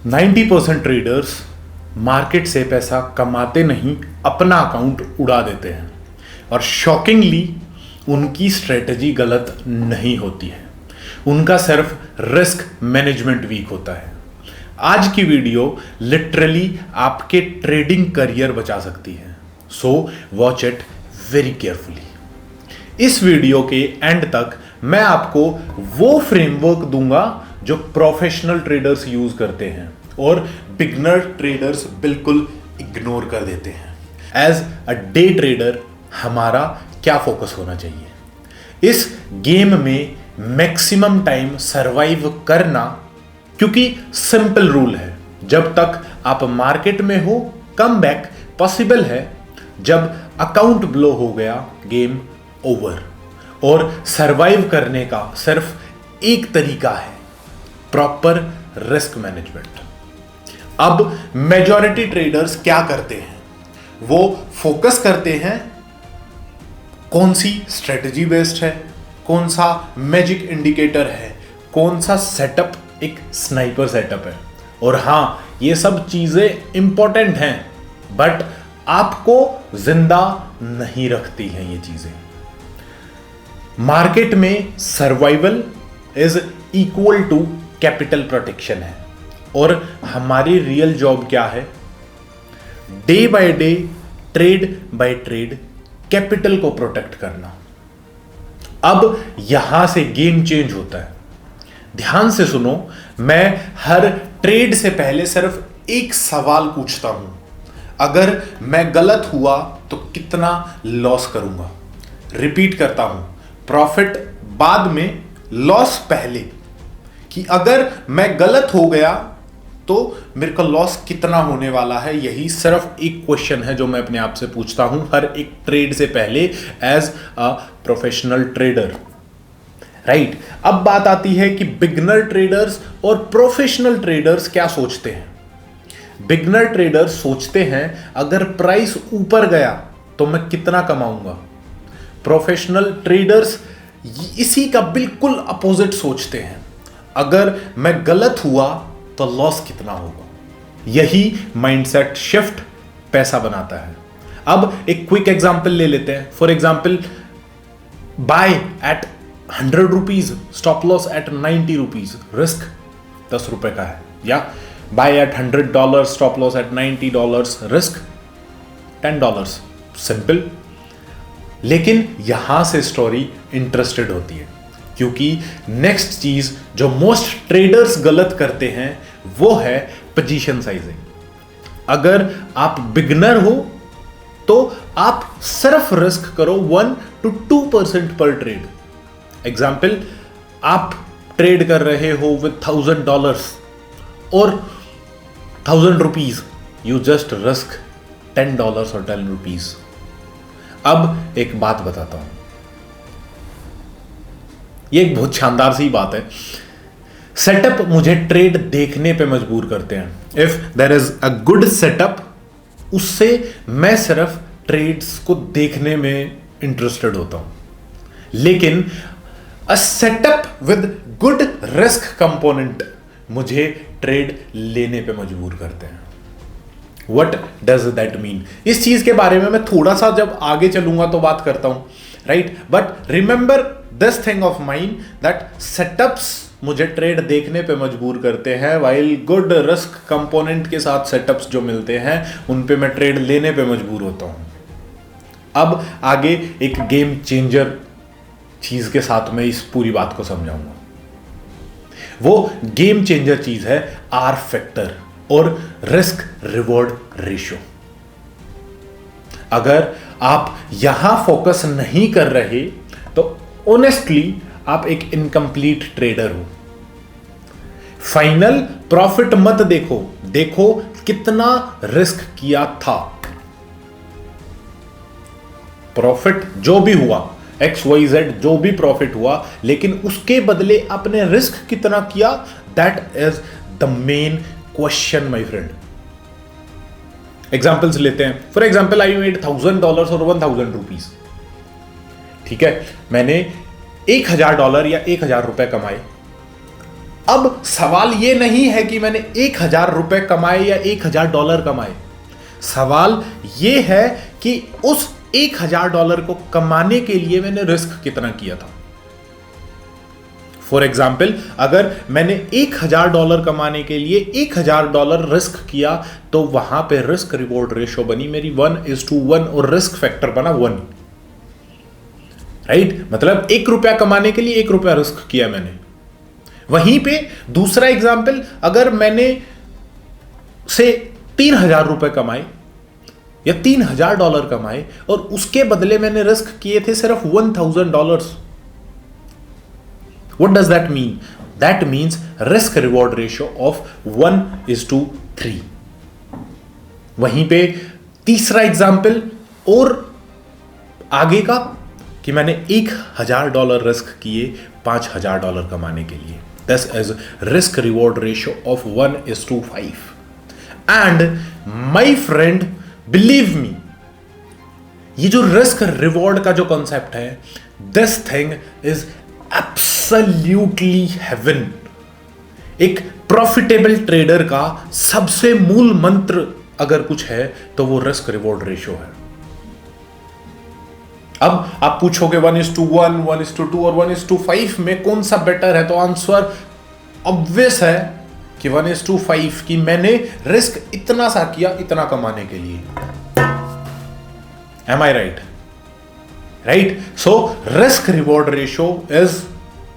90% traders market से पैसा कमाते नहीं, अपना अकाउंट उड़ा देते हैं। और शॉकिंगली उनकी स्ट्रेटजी गलत नहीं होती है, उनका सिर्फ रिस्क मैनेजमेंट वीक होता है। आज की वीडियो लिटरली आपके ट्रेडिंग करियर बचा सकती है, so watch it very carefully. इस वीडियो के एंड तक मैं आपको वो फ्रेमवर्क दूंगा जो प्रोफेशनल ट्रेडर्स यूज करते हैं और बिगनर ट्रेडर्स बिल्कुल इग्नोर कर देते हैं। एज अ डे ट्रेडर हमारा क्या फोकस होना चाहिए इस गेम में? मैक्सिमम टाइम सरवाइव करना, क्योंकि सिंपल रूल है, जब तक आप मार्केट में हो कम बैक पॉसिबल है, जब अकाउंट ब्लो हो गया गेम ओवर। और सरवाइव करने का सिर्फ एक तरीका है, प्रॉपर रिस्क मैनेजमेंट। अब मेजॉरिटी ट्रेडर्स क्या करते हैं? वो फोकस करते हैं कौन सी स्ट्रेटजी बेस्ड है, कौन सा मैजिक इंडिकेटर है, कौन सा सेटअप एक स्नाइपर सेटअप है। और हां, ये सब चीजें इंपॉर्टेंट हैं, बट आपको जिंदा नहीं रखती हैं ये चीजें। मार्केट में survival is equal to capital protection है, और हमारी रियल जॉब क्या है? Day by day, trade by trade capital को प्रोटेक्ट करना। अब यहां से गेम चेंज होता है। ध्यान से सुनो, मैं हर ट्रेड से पहले सिर्फ एक सवाल पूछता हूं, अगर मैं गलत हुआ तो कितना लॉस करूंगा? रिपीट करता हूं, प्रॉफिट बाद में, लॉस पहले। कि अगर मैं गलत हो गया तो मेरे को लॉस कितना होने वाला है? यही सिर्फ एक क्वेश्चन है जो मैं अपने आप से पूछता हूं हर एक ट्रेड से पहले as a professional trader, right? अब बात आती है कि बिगनर ट्रेडर्स और प्रोफेशनल ट्रेडर्स क्या सोचते हैं। बिगनर ट्रेडर्स सोचते हैं अगर प्राइस ऊपर गया तो मैं कितना कमाऊंगा। प्रोफेशनल ट्रेडर्स इसी का बिल्कुल अपोजिट सोचते हैं, अगर मैं गलत हुआ तो लॉस कितना होगा। यही माइंडसेट शिफ्ट पैसा बनाता है। अब एक क्विक एग्जांपल ले लेते हैं। For example, buy at 100 rupees, stop loss at 90 rupees, risk 10 रुपए का है। या buy at $100, stop loss at $90, risk $10। Simple. लेकिन यहां से स्टोरी इंटरेस्टेड होती है, क्योंकि नेक्स्ट चीज जो मोस्ट ट्रेडर्स गलत करते हैं वो है पोजीशन साइजिंग। अगर आप बिगनर हो तो आप सिर्फ रिस्क करो 1 to 2% पर ट्रेड। एग्जाम्पल, आप ट्रेड कर रहे हो विद $1000 और 1000 रुपीज, यू जस्ट रिस्क $10 और 10 रुपीज। अब एक बात बताता हूं, ये एक बहुत शानदार सी बात है। सेटअप मुझे ट्रेड देखने पे मजबूर करते हैं। If there is a good setup, उससे मैं सिर्फ ट्रेड्स को देखने में इंटरेस्टेड होता हूं। लेकिन a setup with good risk component मुझे ट्रेड लेने पे मजबूर करते हैं। What does that mean? इस चीज के बारे में मैं थोड़ा सा जब आगे चलूंगा तो बात करता हूं, right? But remember this thing of mind that setups मुझे ट्रेड देखने पे मजबूर करते हैं, वाइल गुड रिस्क कंपोनेंट के साथ सेटअप्स जो मिलते हैं उन पे मैं ट्रेड लेने पे मजबूर होता हूं। अब आगे एक गेम चेंजर चीज के साथ मैं इस पूरी बात को समझाऊंगा। वो गेम चेंजर चीज है आर फैक्टर और रिस्क रिवॉर्ड रेशियो। अगर आप यहां फोकस नहीं कर रहे तो ऑनेस्टली आप एक इनकम्प्लीट ट्रेडर हो। फाइनल प्रॉफिट मत देखो, देखो कितना रिस्क किया था। प्रॉफिट जो भी हुआ, XYZ जो भी प्रॉफिट हुआ, लेकिन उसके बदले आपने रिस्क कितना किया, that is the main question my friend. Examples लेते हैं। फॉर एग्जाम्पल, आई मेड $1000 और 1000 रुपीज। ठीक है, मैंने $1000 या 1000 रुपए कमाए। अब सवाल ये नहीं है कि मैंने 1,000 रुपए कमाए या $1,000 कमाए, सवाल ये है कि उस $1,000 को कमाने के लिए मैंने रिस्क कितना किया था। फॉर एग्जाम्पल, अगर मैंने $1,000 कमाने के लिए $1,000 रिस्क किया तो वहां पे रिस्क रिवॉर्ड रेशो बनी मेरी 1:1 और रिस्क फैक्टर बना 1। राइट, मतलब ₹1 कमाने के लिए ₹1 रिस्क किया मैंने। वहीं पे दूसरा एग्जाम्पल, अगर मैंने से ₹3,000 कमाए या $3,000 कमाए और उसके बदले मैंने रिस्क किए थे सिर्फ $1,000, what does that mean? That means risk reward ratio of 1:3। वहीं पे तीसरा एग्जाम्पल और आगे का कि मैंने $1,000 रिस्क किए $5,000 कमाने के लिए, this is risk reward ratio of 1:5। And my friend, believe me, ये जो रिस्क रिवॉर्ड का जो कॉन्सेप्ट है, this thing is absolutely heaven. एक प्रॉफिटेबल ट्रेडर का सबसे मूल मंत्र अगर कुछ है तो वो रिस्क रिवॉर्ड रेशियो है। अब आप पूछोगे 1:1, 1:2 और 1:5 में कौन सा बेटर है, तो आंसर ऑब्वियस है कि 1:5 की मैंने रिस्क इतना सा किया इतना कमाने के लिए। Am I right? Right, so risk reward ratio is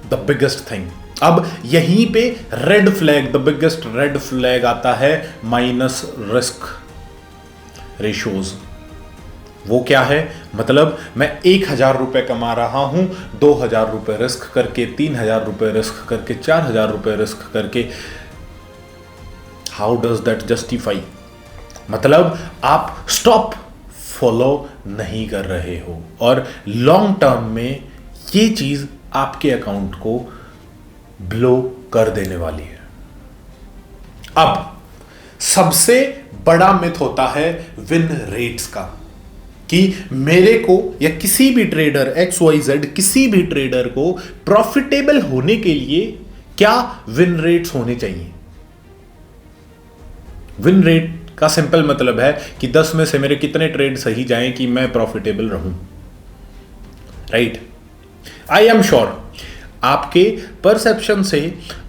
the biggest thing. अब यहीं पे red flag, the biggest red flag आता है माइनस रिस्क रेशियोज। वो क्या है? मतलब मैं $1,000 कमा रहा हूं, $2,000 रिस्क करके, $3,000 रिस्क करके, $4,000 रिस्क करके। How does that justify? मतलब आप स्टॉप फॉलो नहीं कर रहे हो और लॉन्ग टर्म में ये चीज आपके अकाउंट को ब्लो कर देने वाली है। अब सबसे बड़ा मिथ होता है विन रेट्स का, कि मेरे को या किसी भी ट्रेडर XYZ, किसी भी ट्रेडर को प्रॉफिटेबल होने के लिए क्या विन रेट्स होने चाहिए। विन रेट का सिंपल मतलब है कि 10 में से मेरे कितने ट्रेड सही जाएं कि मैं प्रॉफिटेबल रहूं। राइट, आई एम श्योर आपके परसेप्शन से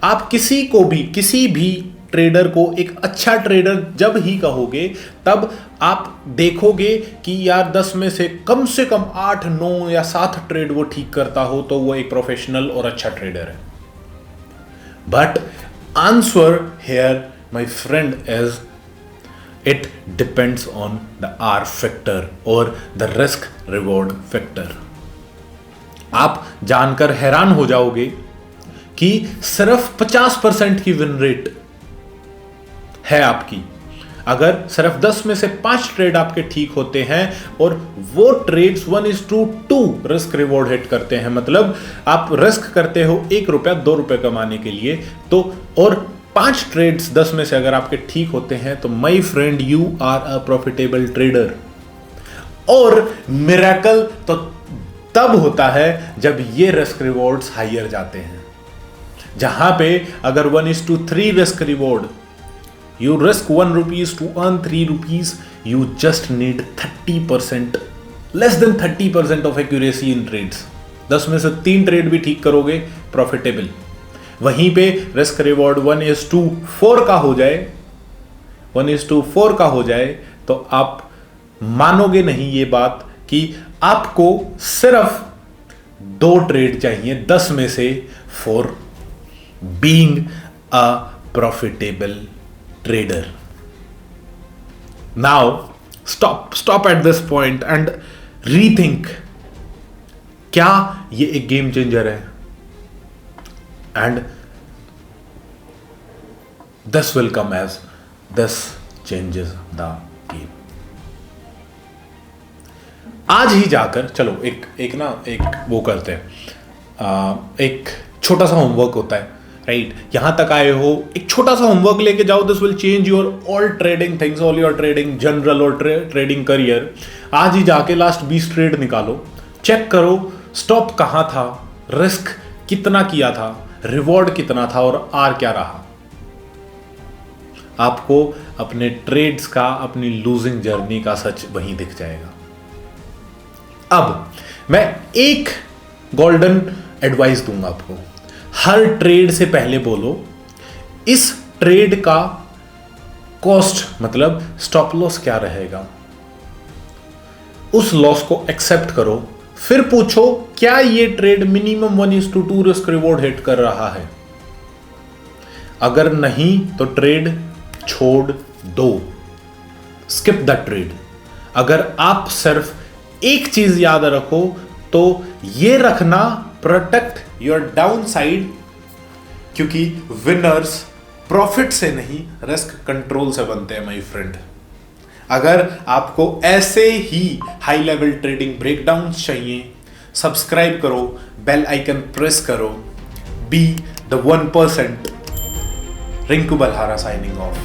आप किसी भी ट्रेडर को एक अच्छा ट्रेडर जब ही कहोगे तब आप देखोगे कि यार 10 में से कम 8, 9 या 7 ट्रेड वो ठीक करता हो तो वो एक प्रोफेशनल और अच्छा ट्रेडर है। But answer here my friend is it depends on the R factor और द रिस्क रिवॉर्ड फैक्टर। आप जानकर हैरान हो जाओगे कि सिर्फ 50% की विन रेट है आपकी। अगर सिर्फ 10 में से 5 ट्रेड आपके ठीक होते हैं और वो ट्रेड्स 1:2 रिस्क रिवॉर्ड हिट करते हैं, मतलब आप रिस्क करते हो ₹1 ₹2 कमाने के लिए, तो और 5 ट्रेड्स 10 में से अगर आपके ठीक होते हैं तो my friend you are a profitable trader. और मिरेकल तो तब होता है जब ये रिस्क रिवॉर्ड्स हायर जाते हैं, जहां पे अगर 1:3 risk reward, you risk ₹1 to earn ₹3, you just need 30%, less than 30% of accuracy in trades। 10 में से 3 ट्रेड भी ठीक करोगे प्रॉफिटेबल। वहीं पे रिस्क रिवॉर्ड 1:4 का हो जाए, 1:4 का हो जाए तो आप मानोगे नहीं ये बात कि आपको सिर्फ 2 ट्रेड चाहिए 10 में से for being a profitable trader। Now stop at this point and rethink, क्या ये एक गेम चेंजर है? And this will come as this changes the game। आज ही जाकर चलो एक वो करते हैं, एक छोटा सा होमवर्क होता है। राइट, यहां तक आए हो, एक छोटा सा होमवर्क लेके जाओ। This will change your all trading things, all your trading general और ट्रेडिंग करियर। आज ही जाके लास्ट 20 ट्रेड निकालो, चेक करो स्टॉप कहां था, रिस्क कितना किया था, रिवॉर्ड कितना था और आर क्या रहा। आपको अपने ट्रेड्स का, अपनी लूजिंग जर्नी का सच वहीं दिख जाएगा। अब मैं एक गोल्डन एडवाइस दूंगा आपको। हर ट्रेड से पहले बोलो इस ट्रेड का कॉस्ट मतलब स्टॉप लॉस क्या रहेगा, उस लॉस को एक्सेप्ट करो। फिर पूछो क्या ये trade minimum 1:2 risk reward hit कर रहा है। अगर नहीं तो ट्रेड छोड़ दो, स्किप द ट्रेड। अगर आप सिर्फ एक चीज याद रखो तो ये रखना, प्रोटेक्ट योर डाउन साइड, क्योंकि विनर्स प्रॉफिट से नहीं रिस्क कंट्रोल से बनते हैं माय फ्रेंड। अगर आपको ऐसे ही हाई लेवल ट्रेडिंग ब्रेकडाउन्स चाहिए, सब्सक्राइब करो, बेल आइकन प्रेस करो। Be the 1%। Rinku Balhara signing off.